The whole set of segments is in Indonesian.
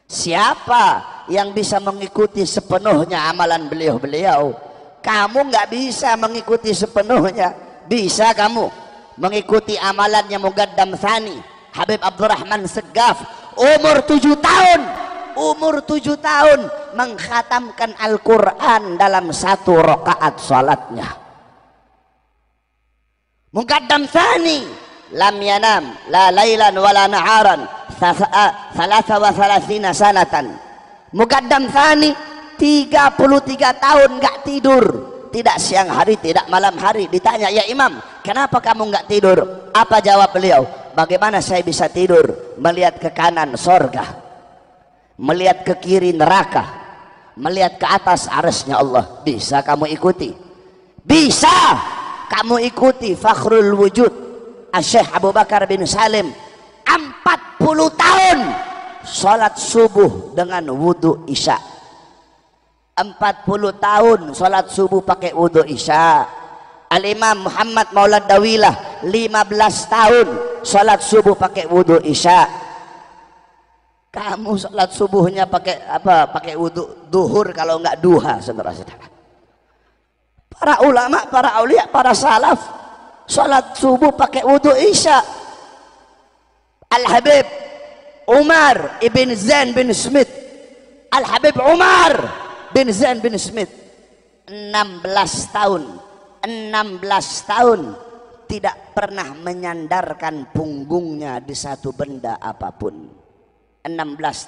Siapa yang bisa mengikuti sepenuhnya amalan beliau-beliau? Kamu nggak bisa mengikuti sepenuhnya. Bisa kamu mengikuti amalannya Muqaddam Tsani Habib Abdurrahman Segaf, umur 7 tahun, umur 7 tahun mengkhatamkan Al-Quran dalam 1 rakaat salatnya. Muqaddam Tsani lam yanam la lailan wala naharan 33 sanatan. Muqaddam Tsani 33 tahun nggak tidur, tidak siang hari tidak malam hari. Ditanya, ya Imam, kenapa kamu nggak tidur? Apa jawab beliau? Bagaimana saya bisa tidur melihat ke kanan sorga, melihat ke kiri neraka, melihat ke atas arsy-Nya Allah? Bisa kamu ikuti? Bisa kamu ikuti Fakhrul Wujud Syekh Abu Bakar bin Salim, 40 tahun sholat subuh dengan wudhu isya. 40 tahun sholat subuh pakai wudhu isya. Al-Imam Muhammad Maulad Dawilah 15 tahun sholat subuh pakai wudhu isya. Kamu sholat subuhnya pakai apa? Pakai wudhu duhur kalau enggak duha, saudara-saudara. Para ulama, para aulia, para salaf sholat subuh pakai wudhu isya. Al-Habib Umar ibn Zain bin Smith, Al-Habib Umar bin Zain bin Smith 16 tahun tidak pernah menyandarkan punggungnya di satu benda apapun. 16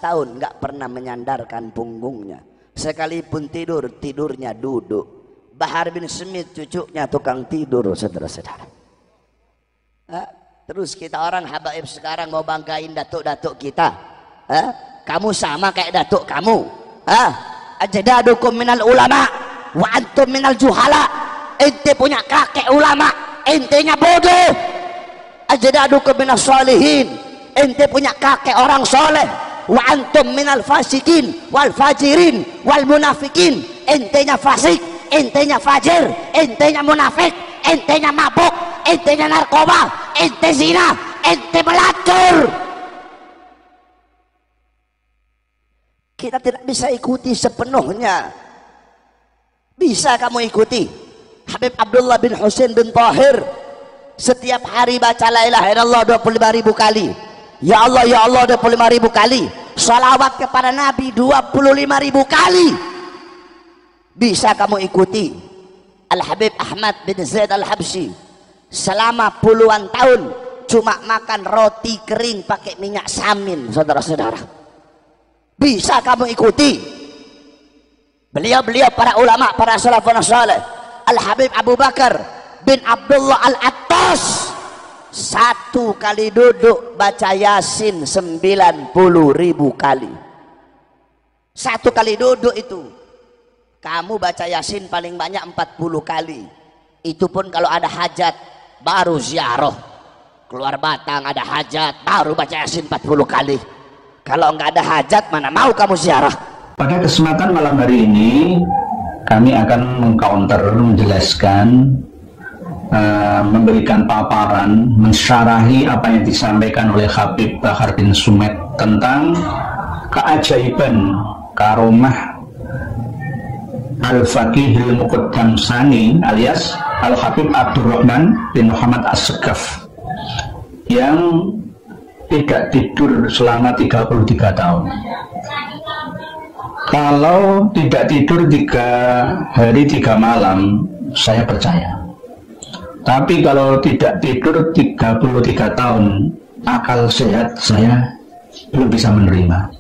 tahun nggak pernah menyandarkan punggungnya, sekalipun tidur, tidurnya duduk. Bahar bin Smith cucunya tukang tidur, saudara-saudara. Terus kita orang habaib sekarang mau banggain datuk-datuk kita. Kamu sama kayak datuk kamu. Ajdadukum minal ulama wa antum minal juhala. Ente punya kakek ulama, entenya bodoh. Ajdadukum minas sholihin, ente punya kakek orang soleh. Wa antum minal fasikin wal fajirin wal munafikin, entenya fasik, entenya fajir, entenya munafik, entenya mabuk, entenya narkoba, ente zina, ente melacur. Kita tidak bisa ikuti sepenuhnya. Bisa kamu ikuti Habib Abdullah bin Husain bin Tahir, setiap hari baca la ilaha illallah 25.000 kali, ya Allah ya Allah 25.000 kali, salawat kepada Nabi 25.000 kali. Bisa kamu ikuti Al-Habib Ahmad bin Zaid Al-Habsyi, selama puluhan tahun cuma makan roti kering pakai minyak samin, saudara-saudara. Bisa kamu ikuti beliau-beliau para ulama, para salafun saleh. Al-Habib Abu Bakar bin Abdullah Al-Attas, 1 kali duduk baca Yasin 90.000 kali. 1 kali duduk itu kamu baca Yasin paling banyak 40 kali. Itu pun kalau ada hajat baru ziarah. Keluar Batang ada hajat baru baca Yasin 40 kali. Kalau nggak ada hajat mana mau kamu ziarah. Pada kesempatan malam hari ini kami akan mengcounter, menjelaskan, memberikan paparan, mensyarahi apa yang disampaikan oleh Habib Bahar bin Sumed tentang keajaiban karomah Al-Faqihil Muqaddam Tsani alias Al-Habib Abdurrahman bin Muhammad As-Segaf yang tidak tidur selama 33 tahun. Kalau tidak tidur 3 hari 3 malam, saya percaya. Tapi kalau tidak tidur 33 tahun, akal sehat saya belum bisa menerima.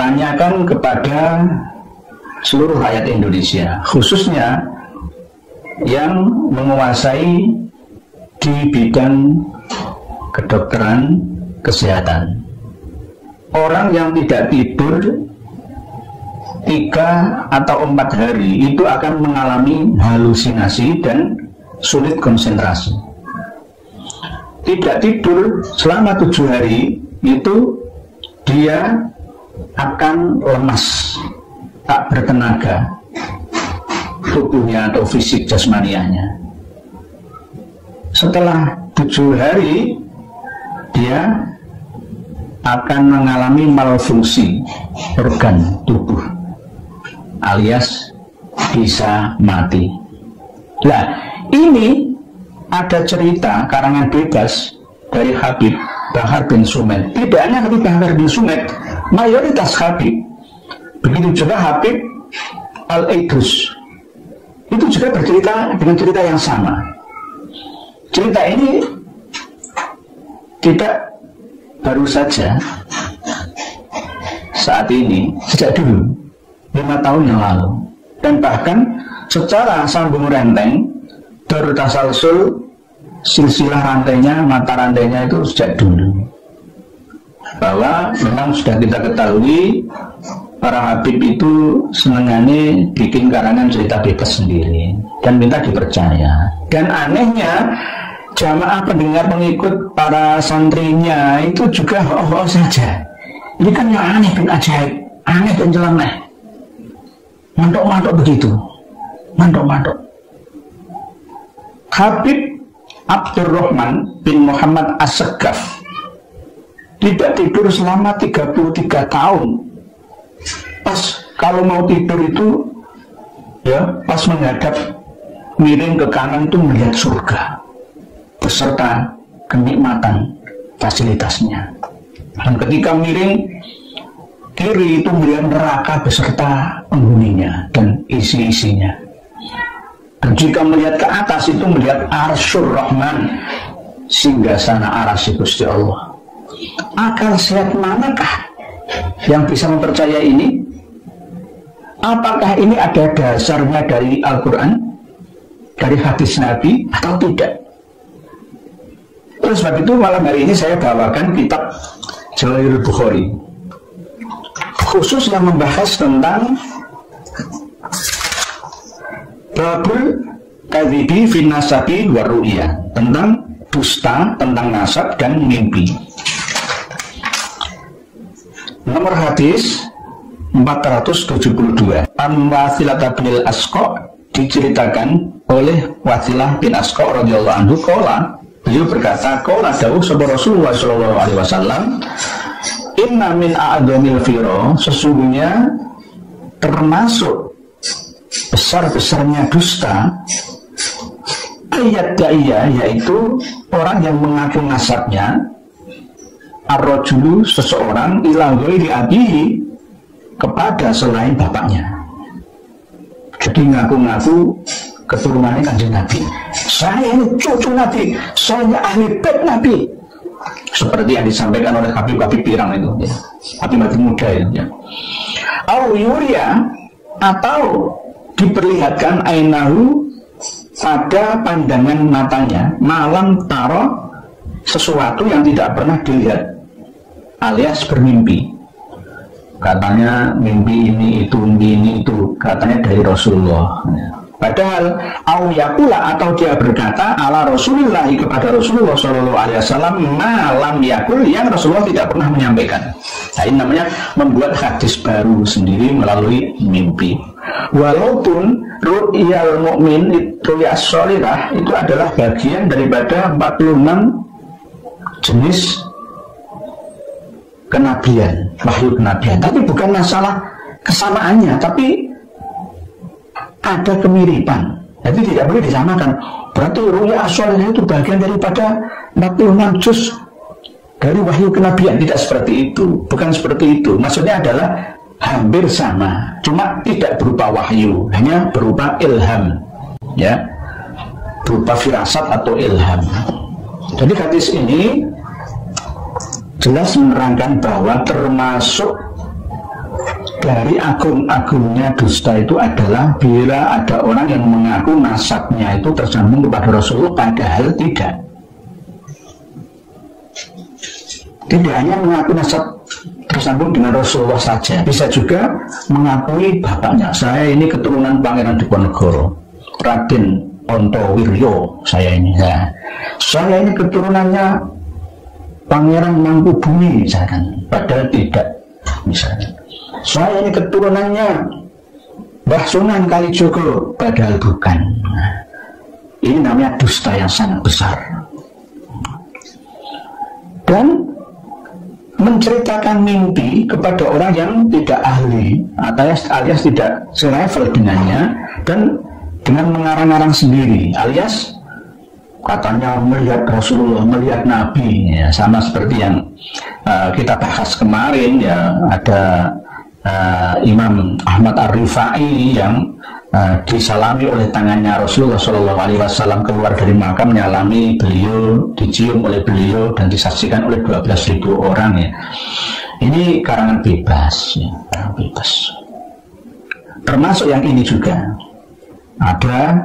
Tanyakan kepada seluruh rakyat Indonesia, khususnya yang menguasai di bidang kedokteran kesehatan. Orang yang tidak tidur 3 atau 4 hari itu akan mengalami halusinasi dan sulit konsentrasi. Tidak tidur selama 7 hari itu dia akan lemas, tak bertenaga tubuhnya atau fisik jasmanianya. Setelah 7 hari dia akan mengalami malfungsi organ tubuh alias bisa mati. Nah, ini ada cerita karangan bebas dari Habib Bahar bin Sumed. Tidak hanya Habib Bahar bin Sumed, mayoritas Habib. Begitu juga Habib Al-Aidrus itu juga bercerita dengan cerita yang sama. Cerita ini tidak baru saja saat ini, sejak dulu 5 tahun yang lalu, dan bahkan secara sambung renteng tasalsul silsilah rantainya, mata rantainya itu sejak dulu, bahwa memang sudah kita ketahui para habib itu senengannya bikin karangan cerita bebas sendiri dan minta dipercaya. Dan anehnya jamaah pendengar pengikut para santrinya itu juga oh saja. Ini kan yang aneh dan ajaib, aneh dan nyeleneh, mantok-mantok begitu, mantok-mantok. Habib Abdurrahman bin Muhammad As-Segaf tidak tidur selama 33 tahun. Pas kalau mau tidur itu ya pas menghadap miring ke kanan itu melihat surga beserta kenikmatan fasilitasnya, dan ketika miring kiri itu melihat neraka beserta penghuninya dan isi-isinya, dan jika melihat ke atas itu melihat Arsyur Rahman, singgasana arasy Gusti Allah. Akal sehat manakah yang bisa mempercayai ini? Apakah ini ada dasarnya dari Al-Quran, dari hadis Nabi, atau tidak? Terus sebab itu malam hari ini saya bawakan kitab Jalailul Bukhari, khusus yang membahas tentang babul kadhibi fin nasabi wa ru'ya, tentang dusta, tentang nasab dan mimpi. Nomor hadis 472. Wasilah bin Asqa, diceritakan oleh Wasilah bin Asqa radhiyallahu anhu, qala, beliau berkata, qala dawuh sapa Rasulullah sallallahu alaihi wasallam, inna min a'dhamil firo, sesungguhnya termasuk besar-besarnya dusta, ayat da'iyah, yaitu orang yang mengaku nasabnya, ar-rajulu, seseorang, ila ghairi abihi, kepada selain bapaknya. Jadi ngaku-ngaku keturunannya Kanjeng Nabi, saya ini cucu Nabi, saya ahli bait Nabi, seperti yang disampaikan oleh Habib-Habib pirang itu ya. Habib-Habib muda ya. Au yuria, atau diperlihatkan ainahu, pada pandangan matanya, malam taro, sesuatu yang tidak pernah dilihat, alias bermimpi. Katanya mimpi ini itu, katanya dari Rasulullah. Padahal au yakula, atau dia berkata ala Rasulillah, kepada Rasulullah sallallahu alaihi wasallam, malam yakul, yang Rasulullah tidak pernah menyampaikan. Nah, ini namanya membuat hadis baru sendiri melalui mimpi. Walaupun ru'yal mu'min, ru'yas sholihah, itu adalah bagian daripada 46 jenis kenabian, wahyu kenabian, tapi bukan masalah kesamaannya, tapi ada kemiripan. Jadi tidak boleh disamakan. Berarti ru'ya as-sholihah itu bagian daripada 46 juz dari wahyu kenabian. Tidak seperti itu, bukan seperti itu. Maksudnya adalah hampir sama, cuma tidak berupa wahyu, hanya berupa ilham, ya, berupa firasat atau ilham. Jadi hadis ini jelas menerangkan bahwa termasuk dari agung-agungnya dusta itu adalah bila ada orang yang mengaku nasabnya itu tersambung kepada Rasulullah, padahal tidak. Tidak hanya mengaku nasab tersambung dengan Rasulullah saja, bisa juga mengakui bapaknya, saya ini keturunan Pangeran Diponegoro, Raden Ontowiryo, saya ini keturunannya Pangeran Mangkubumi misalkan, padahal tidak. Misalnya, saya ini keturunannya Mbah Sunan Kalijogo, padahal bukan. Nah, ini namanya dusta yang sangat besar. Dan menceritakan mimpi kepada orang yang tidak ahli alias tidak selevel dengannya, dan dengan mengarang-arang sendiri, alias katanya melihat Rasulullah, melihat Nabi, ya, sama seperti yang kita bahas kemarin, ya, ada Imam Ahmad Ar-Rifai yang disalami oleh tangannya Rasulullah SAW keluar dari makam, menyalami beliau, dicium oleh beliau dan disaksikan oleh 12.000 orang, ya. Ini karangan bebas, ya, karangan bebas. Termasuk yang ini juga ada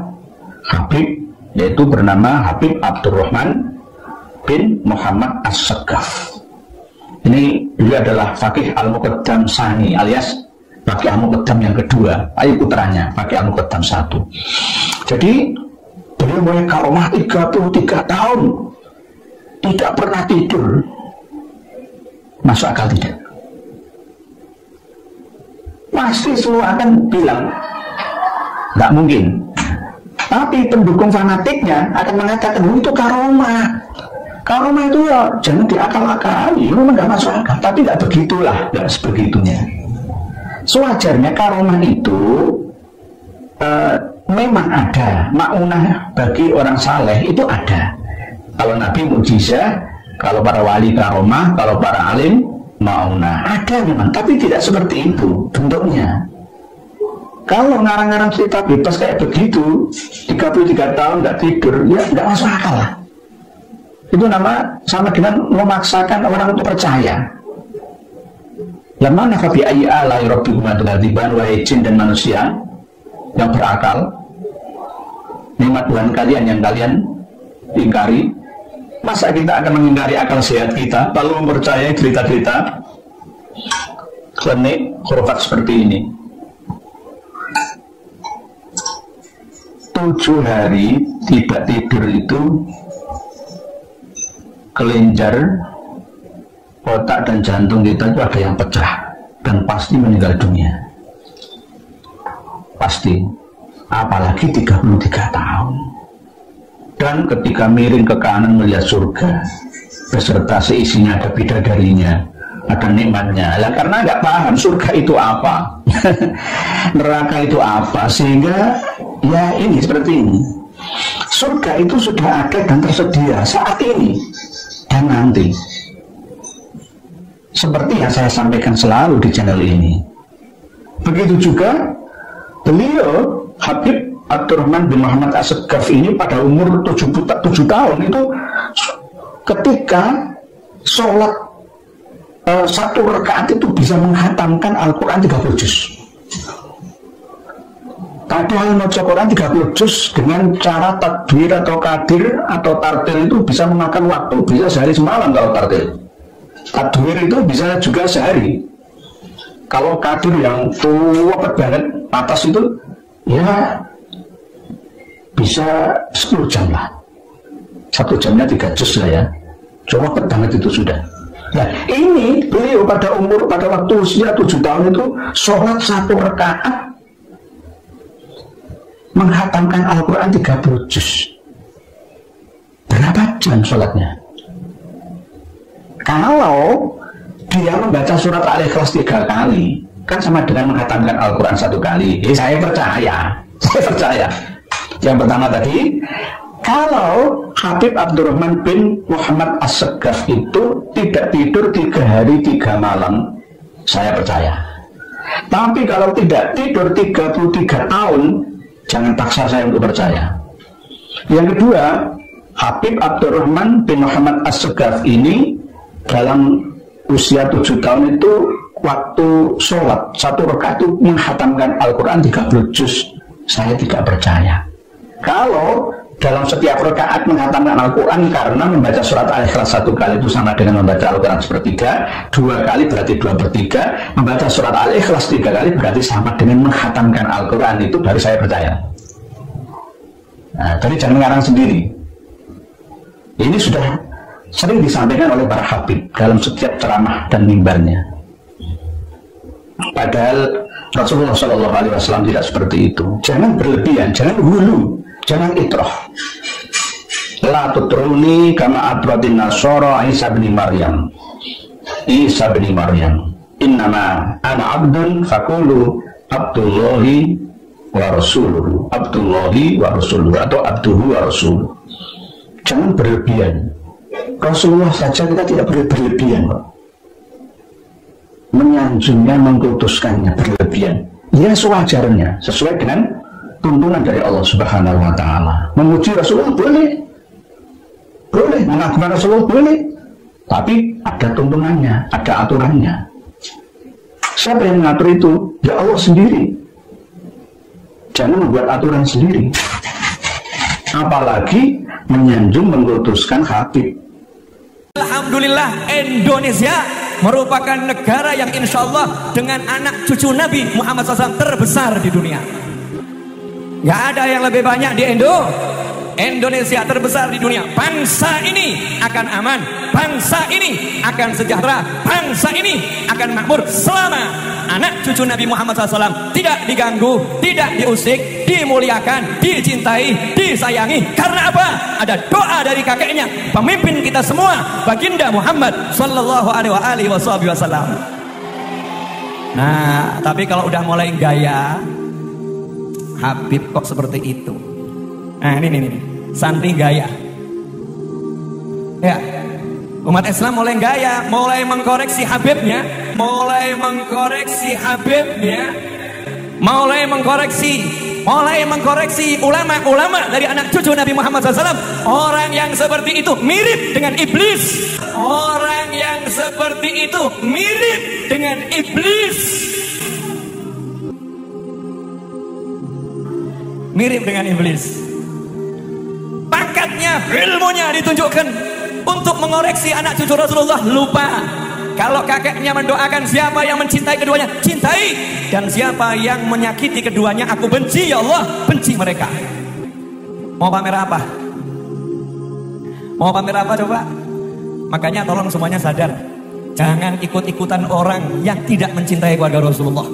Habib, yaitu bernama Habib Abdurrahman bin Muhammad As-Saggaf. Ini beliau adalah Faqih Al-Muqaddam Sani, alias Faqih Al-Muqaddam yang kedua, putranya Faqih Al-Muqaddam 1. Jadi beliau punya karomah 33 tahun tidak pernah tidur. Masuk akal tidak? Pasti semua akan bilang nggak mungkin. Tapi pendukung fanatiknya akan mengatakan itu karomah. Karomah itu ya jangan diakal-akali, memang nggak masuk akal. Tapi nggak begitulah, nggak sebegitunya. Sewajarnya karomah itu memang ada maunah bagi orang saleh, itu ada. Kalau Nabi mukjizat, kalau para wali karomah, kalau para alim maunah, ada memang. Tapi tidak seperti itu bentuknya. Kalau ngarang-ngarang cerita bebas kayak begitu, 33 tahun nggak tidur, ya nggak masuk akal lah. Itu sama dengan memaksakan orang untuk percaya. Lamana fa bi ayyi ala'i rabbikum tukadziban, wahai jin dan manusia yang berakal, nikmat Tuhan kalian yang kalian ingkari. Masa kita akan mengingkari akal sehat kita lalu mempercayai cerita-cerita klenik khurafat seperti ini? 7 hari tidak tidur itu kelenjar otak dan jantung kita itu ada yang pecah dan pasti meninggal dunia, pasti. Apalagi 33 tahun. Dan ketika miring ke kanan melihat surga beserta seisinya, ada bidadarinya, ada nikmatnya. Lah karena nggak paham surga itu apa, neraka itu apa, sehingga ya ini seperti ini. Surga itu sudah ada dan tersedia saat ini dan nanti. Seperti yang saya sampaikan selalu di channel ini. Begitu juga beliau Habib Abdurrahman bin Muhammad As-Saggaf ini pada umur 7 tahun itu ketika sholat 1 rakaat itu bisa menghatamkan Al-Quran 30 juz. Padahal baca Quran 30 juz dengan cara takbir atau kadir atau tartil itu bisa memakan waktu, bisa sehari semalam kalau tartil. Takbir itu bisa juga sehari. Kalau kadir yang tua banget atas itu ya bisa 10 jam lah. 1 jamnya 3 juz lah ya. Coba banget itu sudah. Nah ini beliau pada waktu usia 7 tahun itu sholat 1 rakaat menghatamkan Al-Quran 30 juz. Berapa jam sholatnya? Kalau dia membaca surat Al-Ikhlas 3 kali, kan sama dengan menghatamkan Al-Quran 1 kali. Saya percaya. Yang pertama tadi, kalau Habib Abdurrahman bin Muhammad As-Saggaf itu tidak tidur 3 hari 3 malam, saya percaya. Tapi kalau tidak tidur 33 tahun, jangan paksa saya untuk percaya. Yang kedua, Habib Abdurrahman bin Muhammad As-Saggaf ini dalam usia 7 tahun itu waktu sholat 1 rakaat itu menghatamkan Al-Quran 30 juz. Saya tidak percaya. Kalau dalam setiap rakaat menghatamkan Al-Quran karena membaca surat Al-Ikhlas 1 kali itu sama dengan membaca Al-Quran sepertiga, 2 kali berarti 2/3, membaca surat Al-Ikhlas 3 kali berarti sama dengan menghatamkan Al-Quran, itu baru saya percaya. Nah, jadi jangan ngarang sendiri. Ini sudah sering disampaikan oleh para habib dalam setiap ceramah dan mimbarnya. Padahal Rasulullah SAW tidak seperti itu. Jangan berlebihan, jangan hulu, jangan itroh. La tutruni kama atratin nasara Isa bin Maryam. Isa bin Maryam, innama ana abdun faqulu abdullahi wa rasuluhu, abdullahi wa rasuluhu, atau abduhu wa rasuluhu. Jangan berlebihan. Rasulullah saja kita tidak boleh berlebihan, Pak. Menyanjungnya, mengkultuskannya berlebihan. Ya sewajarnya, sesuai dengan tuntunan dari Allah Subhanahu wa Ta'ala. Memuji Rasulullah boleh, boleh, mengagungkan Rasulullah boleh, tapi ada tuntunannya, ada aturannya. Siapa yang mengatur itu? Ya Allah sendiri. Jangan membuat aturan sendiri. Apalagi menyanjung, mengkultuskan Habib. Alhamdulillah, Indonesia merupakan negara yang insya Allah dengan anak cucu Nabi Muhammad SAW terbesar di dunia. Gak ada yang lebih banyak di Indonesia terbesar di dunia. Bangsa ini akan aman, bangsa ini akan sejahtera, bangsa ini akan makmur selama anak cucu Nabi Muhammad SAW tidak diganggu, tidak diusik, dimuliakan, dicintai, disayangi. Karena apa? Ada doa dari kakeknya, pemimpin kita semua, Baginda Muhammad Sallallahu Alaihi Wasallam. Nah, tapi kalau udah mulai gaya, Habib kok seperti itu. Nah ini santri gaya. Ya, umat Islam mulai gaya, mulai mengkoreksi Habibnya, mulai mengkoreksi ulama-ulama dari anak cucu Nabi Muhammad SAW. Orang yang seperti itu mirip dengan iblis. Orang yang seperti itu mirip dengan iblis. Mirip dengan iblis. Pangkatnya, ilmunya ditunjukkan untuk mengoreksi anak cucu Rasulullah, lupa. Kalau kakeknya mendoakan siapa yang mencintai keduanya, cintai. Dan siapa yang menyakiti keduanya, aku benci, ya Allah, benci mereka. Mau pamer apa? Mau pamer apa coba? Makanya tolong semuanya sadar, jangan ikut-ikutan orang yang tidak mencintai keluarga Rasulullah.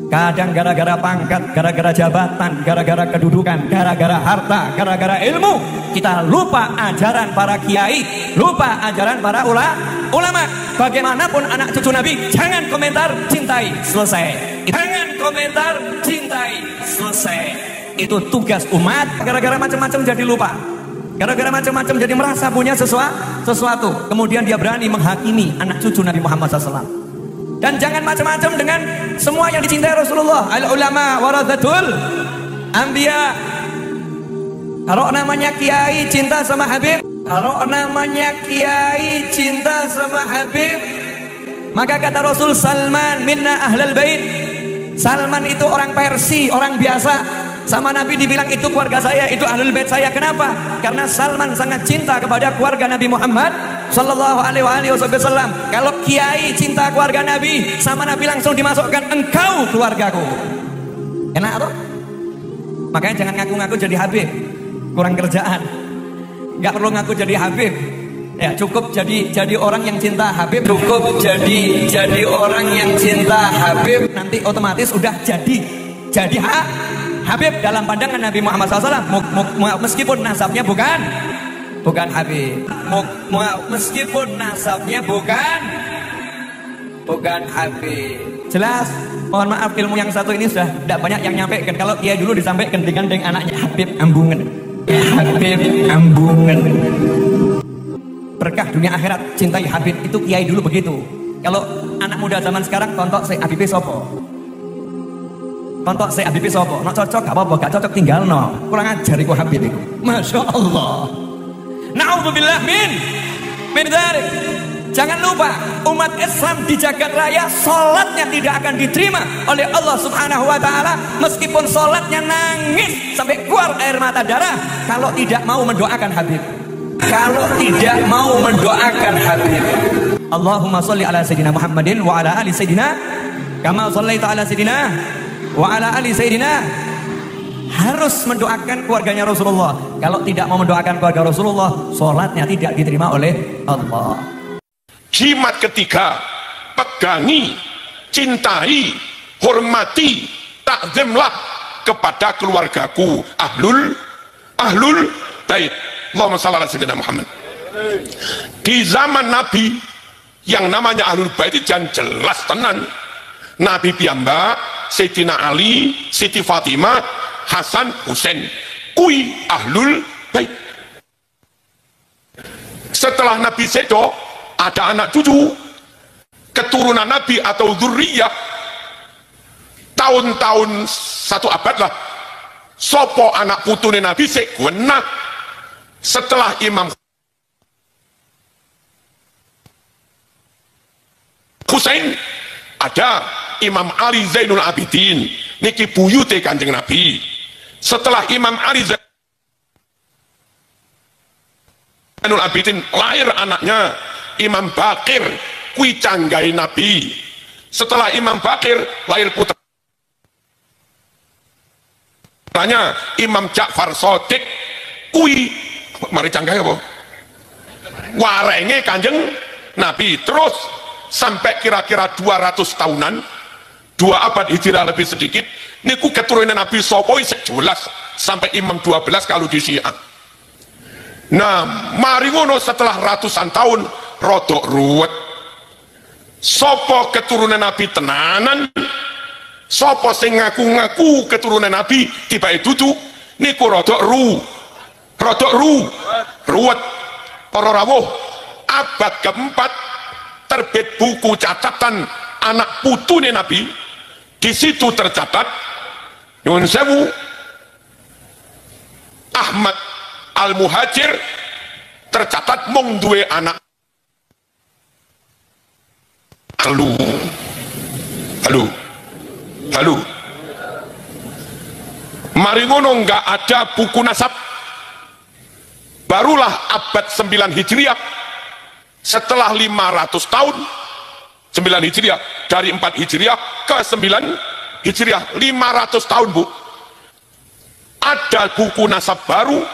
Kadang gara-gara pangkat, gara-gara jabatan, gara-gara kedudukan, gara-gara harta, gara-gara ilmu, kita lupa ajaran para kiai, lupa ajaran para ulama. Bagaimanapun anak cucu Nabi, jangan komentar, cintai, selesai. Jangan komentar, cintai, selesai. Itu tugas umat. Gara-gara macam-macam jadi lupa, gara-gara macam-macam jadi merasa punya sesuatu, kemudian dia berani menghakimi anak cucu Nabi Muhammad SAW. Dan jangan macam-macam dengan semua yang dicintai Rasulullah. Al-ulama warathatul anbiya. Kalau namanya kiai cinta sama Habib, kalau namanya kiai cinta sama Habib, maka kata Rasul, Salman minna ahlal bait. Salman itu orang Persia, orang biasa. Sama Nabi dibilang itu keluarga saya, itu ahlul bait saya. Kenapa? Karena Salman sangat cinta kepada keluarga Nabi Muhammad Sallallahu Alaihi Wasallam. Kalau kiai cinta keluarga Nabi, sama Nabi langsung dimasukkan, engkau keluargaku. Enak atau? Makanya jangan ngaku-ngaku jadi Habib, kurang kerjaan. Gak perlu ngaku jadi Habib. Ya cukup jadi orang yang cinta Habib. Cukup jadi orang yang cinta Habib. Nanti otomatis udah jadi Habib dalam pandangan Nabi Muhammad SAW. Meskipun nasabnya bukan Habib, meskipun nasabnya bukan Habib. Jelas? Mohon maaf, ilmu yang satu ini sudah tidak banyak yang nyampaikan. Kalau dia dulu disampaikan dengan anaknya Habib Ambungan. Habib Ambungan. Berkah dunia akhirat, cintai Habib. Itu kiai dulu begitu. Kalau anak muda zaman sekarang tontok si Habib sopo. Tontok si Habib sopo. Nak cocok gak apa-apa, gak cocok tinggal no. Kurang ajar iku Habib itu. Masya Allah. Na'udzubillah min dzalik. Jangan lupa, umat Islam di jagat raya sholatnya tidak akan diterima oleh Allah Subhanahu wa Ta'ala, meskipun sholatnya nangis sampai keluar air mata darah, kalau tidak mau mendoakan Habib. Kalau tidak mau mendoakan Habib. Allahumma sholli ala sayyidina Muhammadin wa ala ali sayyidina kama shallaita ala sayyidina wa ala ali sayyidina. Harus mendoakan keluarganya Rasulullah. Kalau tidak mau mendoakan keluarga Rasulullah, sholatnya tidak diterima oleh Allah. Jimat ketiga, pegangi, cintai, hormati, takzimlah kepada keluargaku, ahlul bait. Allahumma shalli ala sayyidina Muhammad. Di zaman Nabi yang namanya Ahlul Bait jan jelas tenan. Nabi piyambak, Sayyidina Ali, Siti Fatimah, Hasan, Husain, kui Ahlul Bait. Setelah Nabi sedo, ada anak cucu keturunan Nabi atau dzurriyyah, tahun-tahun 1 abad lah, sopo anak putune Nabi sik genah. Setelah Imam Husain ada Imam Ali Zainul Abidin, niki buyute Kanjeng Nabi. Setelah Imam Ali Zainul Abidin lahir anaknya Imam Bakir, kui canggai Nabi. Setelah Imam Bakir lahir putranya Imam Ja'far Shadiq, kui mari canggai apa? Warenge Kanjeng Nabi. Terus sampai kira-kira 200 tahunan, 2 abad hijrah lebih sedikit, niku keturunan Nabi sopoi sejelas sampai Imam 12 kalau di Syiah. Nah, mari ngono setelah ratusan tahun rodok ruwet. Sopo keturunan Nabi tenanan, sopo sing ngaku-ngaku keturunan Nabi tiba itu niku rodok ruwet. Para rawuh, abad keempat terbit buku catatan anak putune Nabi. Di situ tercatat, nyuwun sewu, Ahmad Al-Muhajir tercatat mung duwe anak halo mari ngono nggak ada buku nasab. Barulah abad 9 Hijriah, setelah 500 tahun 9 Hijriah, dari 4 Hijriah ke 9 Hijriah, 500 tahun Bu, ada buku nasab baru.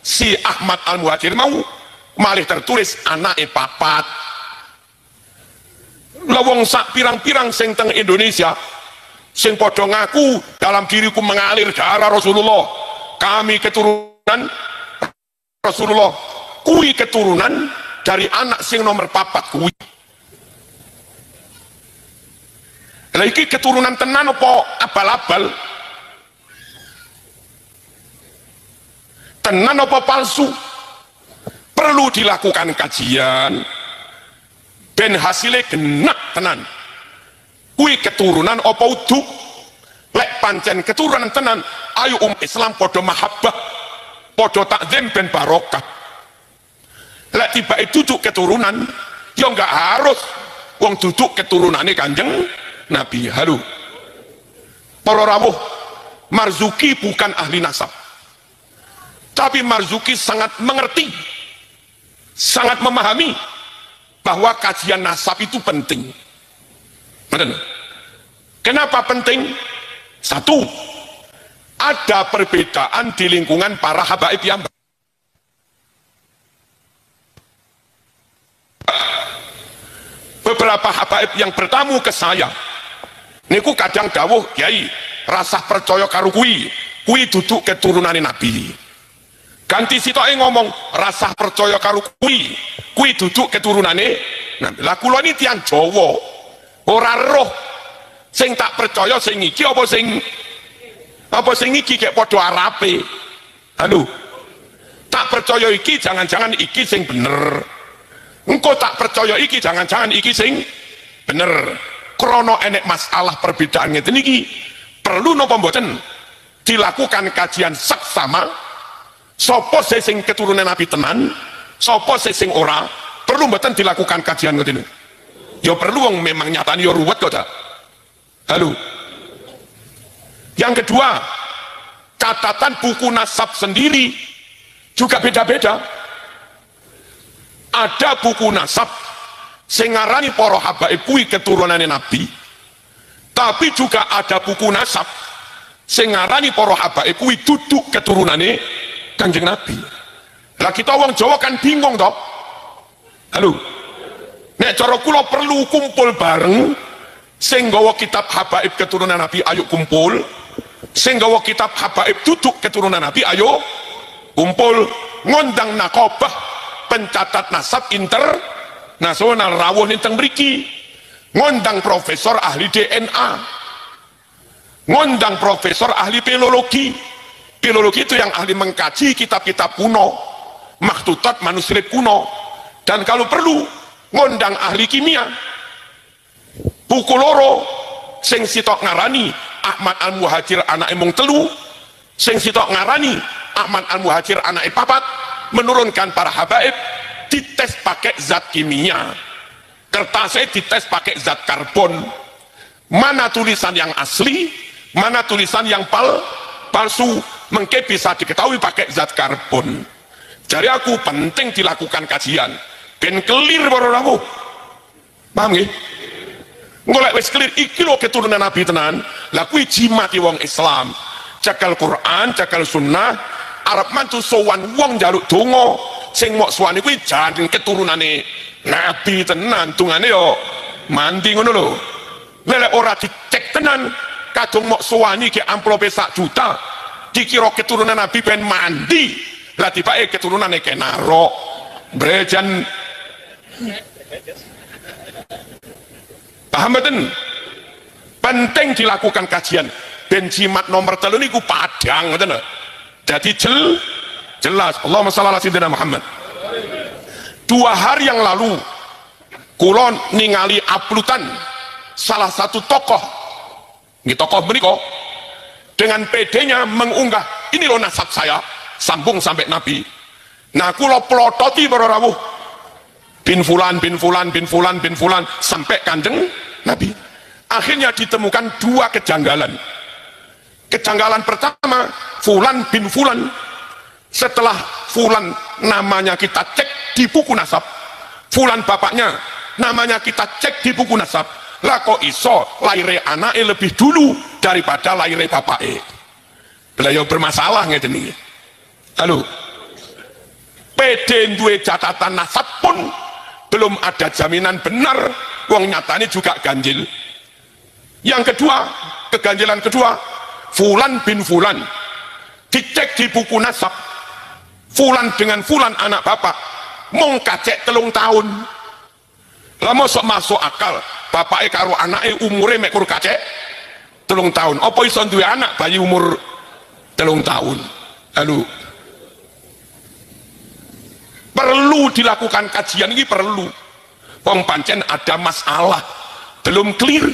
Si Ahmad Al-Muhajir mau malih tertulis anake papat. Lawong sak pirang-pirang sing teng Indonesia sing padha ngaku dalam diriku mengalir darah Rasulullah, kami keturunan Rasulullah, kui keturunan dari anak sing nomor papat kui. Lagi keturunan tenan apa abal-abal? Tenan apa palsu? Perlu dilakukan kajian ben hasilnya genak tenan. Kui keturunan apa udu? Lek pancen keturunan tenan, ayo Islam podo mahabbah, podo takzim ben barokah. Lek tiba duduk keturunan, ya nggak harus wong duduk keturunannya Kanjeng Nabi. Halo para rawuh, Marzuki bukan ahli nasab, tapi Marzuki sangat mengerti, sangat memahami bahwa kajian nasab itu penting. Kenapa penting? Satu, ada perbedaan di lingkungan para habaib yang beberapa habaib yang bertamu ke saya niku kadang dawuh, Kiai rasah percaya karo kuwi duduk keturunane Nabi. Ganti sitoke ngomong rasah percaya karo kuwi duduk keturunane Nabi. Lah kula ini tiyang Jawa ora roh sing tak percaya sing iki apa sing iki kayak padha Arabe. Aduh, tak percaya iki jangan-jangan iki sing bener, engko tak percaya iki jangan-jangan iki sing bener. Krono enek masalah perbedaan ngeten iki perlu napa mboten dilakukan kajian saksama, sapa sing keturunan Nabi tenan, sapa sing ora, perlu mboten dilakukan kajian ngeten. Ya perlu wong memang nyatane ya ruwet kok ta. Halo. Yang kedua, catatan buku nasab sendiri juga beda-beda. Ada buku nasab sing ngarani para habaib kuwi keturunane Nabi, tapi juga ada buku nasab sing ngarani para habaib kuwi duduk keturunane Kanjeng Nabi. Lah kita wong Jawa kan bingung toh. Halo. Nek cara kula perlu kumpul bareng, sing gawa kitab habaib keturunan Nabi ayo kumpul, sing gawa kitab habaib duduk keturunan Nabi ayo kumpul, ngondang nakobah pencatat nasab nasional rawuh ning teng mriki ngundang profesor ahli DNA, ngundang profesor ahli filologi. Filologi itu yang ahli mengkaji kitab-kitab kuno, makhtutat manuskrip kuno, dan kalau perlu ngundang ahli kimia. Buku loro sing sitok ngarani Ahmad Al-Muhajir anake mung 3, sing sitok ngarani Ahmad Al-Muhajir anake 4, menurunkan para habaib dites pakai zat kimia, kertasnya dites pakai zat karbon, mana tulisan yang asli, mana tulisan yang palsu, mengke bisa diketahui pakai zat karbon. Jadi aku penting dilakukan kajian ben clear para rawuh, paham nggih? Ngolek wis clear iki lho keturunan Nabi tenan. Lah kuwi jimati wong Islam, cekal Quran, cekal sunnah, arep mantu sowan wong njaluk donga sing mok suwane kuwi jan keturunane Nabi tenan, tungane yo mandi ngono lho. Lek ora dicek tenan kadung mok suwani ke amplope 1 juta dikira keturunan Nabi ben mandi, lah tibake keturunane kenaro brejan. Paham mboten? Penting dilakukan kajian ben jimat nomor 3 niku padang ngoten lho. Jadi jelas. Allahumma shalli ala sayyidina Muhammad. 2 hari yang lalu kula ningali uploadan salah satu tokoh, ini tokoh menika dengan PD-nya mengunggah ini loh nasab saya sambung sampai Nabi. Nah kula plototi para rawuh bin fulan sampai Kanjeng Nabi. Akhirnya ditemukan 2 kejanggalan. Kejanggalan pertama, fulan bin fulan. Setelah fulan namanya kita cek di buku nasab, fulan bapaknya namanya kita cek di buku nasab, lah kok iso laire anake lebih dulu daripada laire bapake. Beliau bermasalah ngeten iki. Halo. PD duwe catatan nasab pun belum ada jaminan benar, wong nyatane juga ganjil. Yang kedua, keganjilan kedua, fulan bin fulan dicek di buku nasab, fulan dengan fulan anak bapak mung kacek 3 tahun. Lah mosok masuk akal bapake karo anake umure mek kur kacek 3 tahun, apa iso duwe anak bayi umur 3 tahun? Lalu perlu dilakukan kajian ini, perlu. Wong pancen ada masalah belum clear.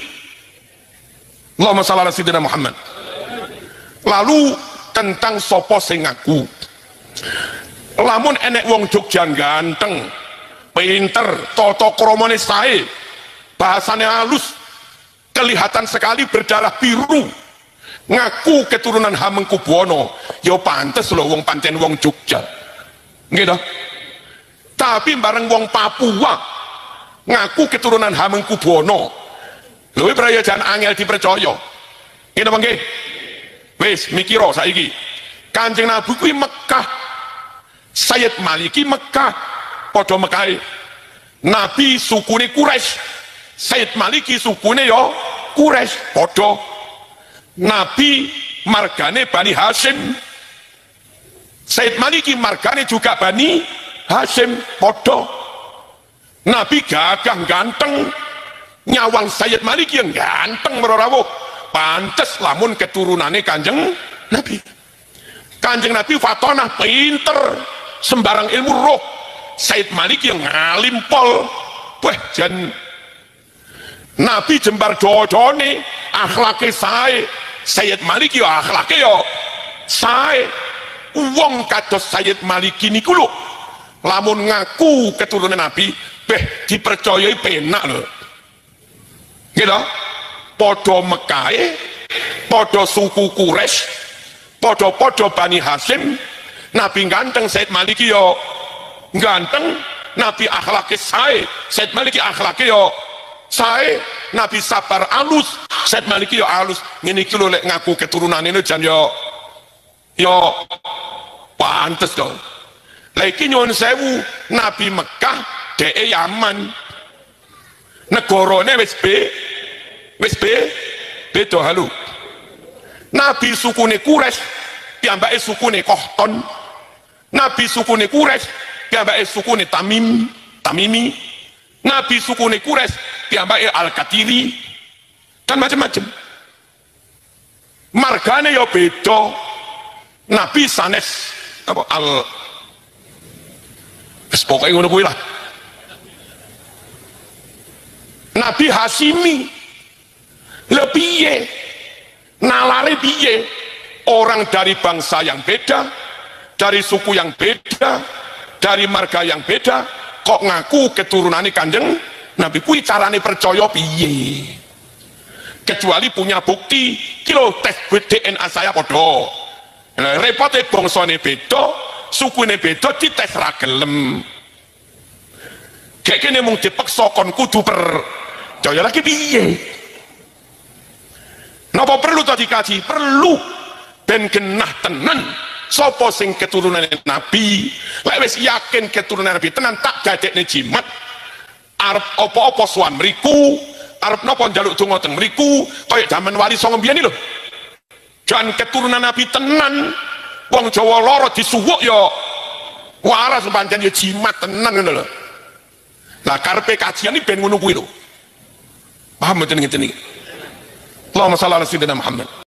Allahumma shalli ala sayyidina Muhammad. Lalu tentang sopo sing ngaku, lamun enek wong Jogja ganteng, pinter, toto kromone sae, bahasane halus, kelihatan sekali berdarah biru, ngaku keturunan Hamengkubuwono, ya pantes lho wong pancen wong Jogja, gitu. Tapi bareng wong Papua ngaku keturunan Hamengkubuwono, lho prayojan angel dipercaya. Ngene apa nggih? Wis mikiro saiki. Kanjeng Nabi kuwi Mekah, Sayyid Maliki Mekah, padha Mekahe. Nabi sukune Quraisy, Sayyid Maliki sukune ya Quraisy, padha. Nabi margane Bani Hashim, Sayyid Maliki margane juga Bani Hashim, padha. Nabi gagah ganteng, nyawang Sayyid Maliki yang ganteng merawuh, pantes lamun keturunane Kanjeng Nabi. Kanjeng Nabi fatonah pinter, sembarang ilmu roh. Sayyid Maliki yang ngalim pol, wah jan Nabi jembar dodone, akhlake sae. Sayyid Maliki ya akhlake ya sae. Wong kados Sayyid Maliki niku lho, lamun ngaku keturunan Nabi, dipercayai penak lho. Gitu? Podo Mekahe, podo suku Quraisy, podo Bani Hashim. Nabi ganteng, Sayyid Maliki yo ganteng. Nabi akhlake sae, Sayyid Maliki akhlake yo sae. Nabi sabar alus, Sayyid Maliki yo alus. Ngene iki lho lek ngaku keturunan ini jan yo pantes dong. Lagi nyuwun sewu, Nabi Mekah dheke Yaman, negarane wis beda halu. Nabi sukune Quraisy, piyambake sukune Qahton. Nabi sukune Quraisy, piyambake sukune Tamimi. Nabi sukune Quraisy piyambake Al-Qatiri dan macam-macam. Margane ya beda. Nabi sanes apa pokoke ngono kuwi lah. Nabi Hasimi lebih nalare piye, orang dari bangsa yang beda, dari suku yang beda, dari marga yang beda, kok ngaku keturunane Kanjeng Nabi. Kuwi carane percaya piye? Kecuali punya bukti, kilo tes DNA saya podo. Repotnya bangsane beda, sukune beda, dites ra gelem. Kayak kene mung dipeksa kon kudu percaya lagi piye? Napa perlu to dikaji? Perlu ben genah tenan sapa sing keturunane Nabi. Lek wis yakin keturunan Nabi tenan tak dadekne jimat. Arep apa-apa sowan mriku, arep napa njaluk donga teng mriku, kaya jaman Wali Songo mbiyen lho. Jan keturunan Nabi tenan, wong Jawa loro disuwuk ya waras pancen ya jimat tenan ngono lho. Lah karepe kajian iki ben ngono kuwi lho. Paham mboten ngeten iki? Allahumma shalli ala sayyidina Muhammad.